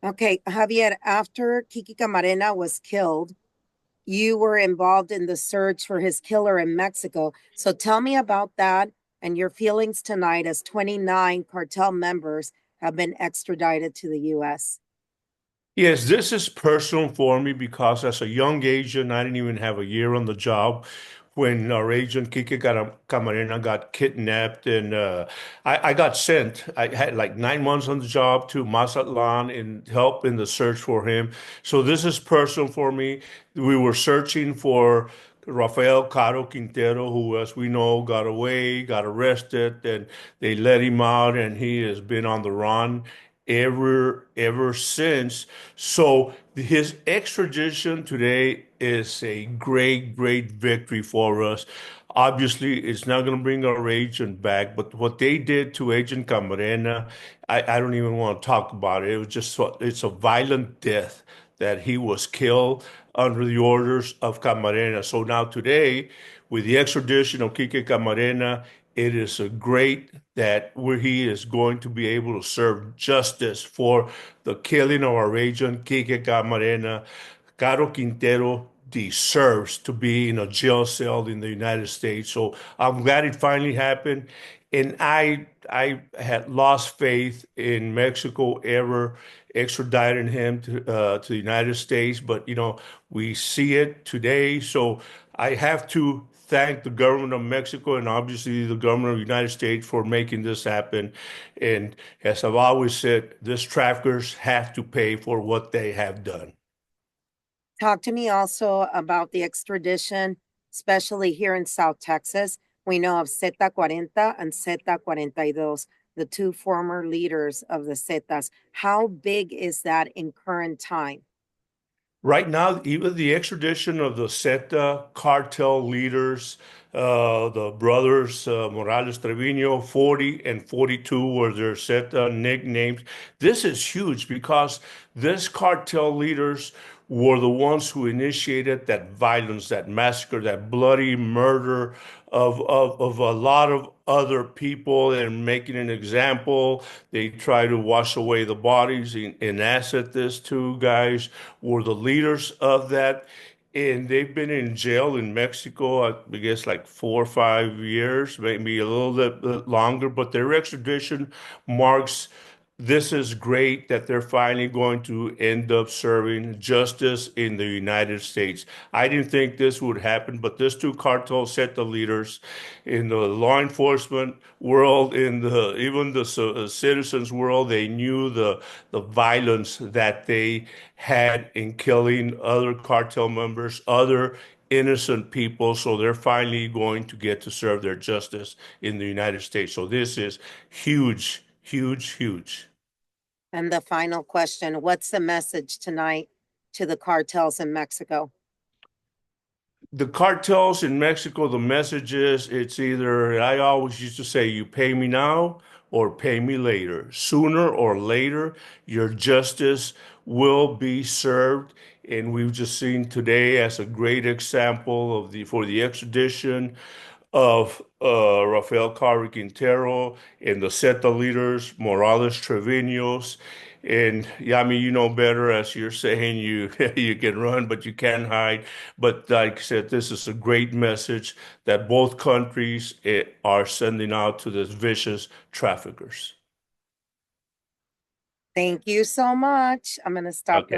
Okay, Javier, after Kiki Camarena was killed, you were involved in the search for his killer in Mexico. So tell me about that and your feelings tonight as 29 cartel members have been extradited to the US. Yes, this is personal for me because as a young agent, I didn't even have a year on the job when our agent Camarena got kidnapped, and I got sent. I had like 9 months on the job to Mazatlan and help in the search for him. So this is personal for me. We were searching for Rafael Caro Quintero, who, as we know, got away, got arrested, and they let him out, and he has been on the run ever since. So his extradition today is a great victory for us. Obviously, it's not going to bring our agent back, but what they did to Agent Camarena, I don't even want to talk about it. It was just it's a violent death that he was killed under the orders of Camarena. So now today, with the extradition of Quique Camarena, it is a great that where he is going to be able to serve justice for the killing of our agent, Quique Camarena. Caro Quintero deserves to be in a jail cell in the United States. So I'm glad it finally happened. And I had lost faith in Mexico ever extraditing him to the United States, but we see it today. So I have to thank the government of Mexico and obviously the government of the United States for making this happen. And as I've always said, these traffickers have to pay for what they have done. Talk to me also about the extradition, especially here in South Texas. We know of Zeta 40 and Zeta 42, the two former leaders of the Zetas. How big is that in current time? Right now, even the extradition of the SETA cartel leaders, the brothers Morales Trevino, 40 and 42 were their SETA nicknames. This is huge because these cartel leaders were the ones who initiated that violence, that massacre, that bloody murder of a lot of other people and making an example. They try to wash away the bodies in acid. These two guys were the leaders of that. And they've been in jail in Mexico, I guess like 4 or 5 years, maybe a little bit longer, but their extradition marks this is great that they're finally going to end up serving justice in the United States. I didn't think this would happen, but these two cartels set the leaders in the law enforcement world, in the even the citizens world. They knew the violence that they had in killing other cartel members, other innocent people. So they're finally going to get to serve their justice in the United States. So this is huge. And the final question, what's the message tonight to the cartels in Mexico? The cartels in Mexico, the message is it's either, I always used to say, you pay me now or pay me later. Sooner or later, your justice will be served. And we've just seen today as a great example of the for the extradition of Rafael Caro Quintero and the SETA leaders, Morales Treviños. And yeah, I mean, you know better, as you're saying, you you can run, but you can't hide. But like I said, this is a great message that both countries are sending out to these vicious traffickers. Thank you so much. I'm going to stop Okay. the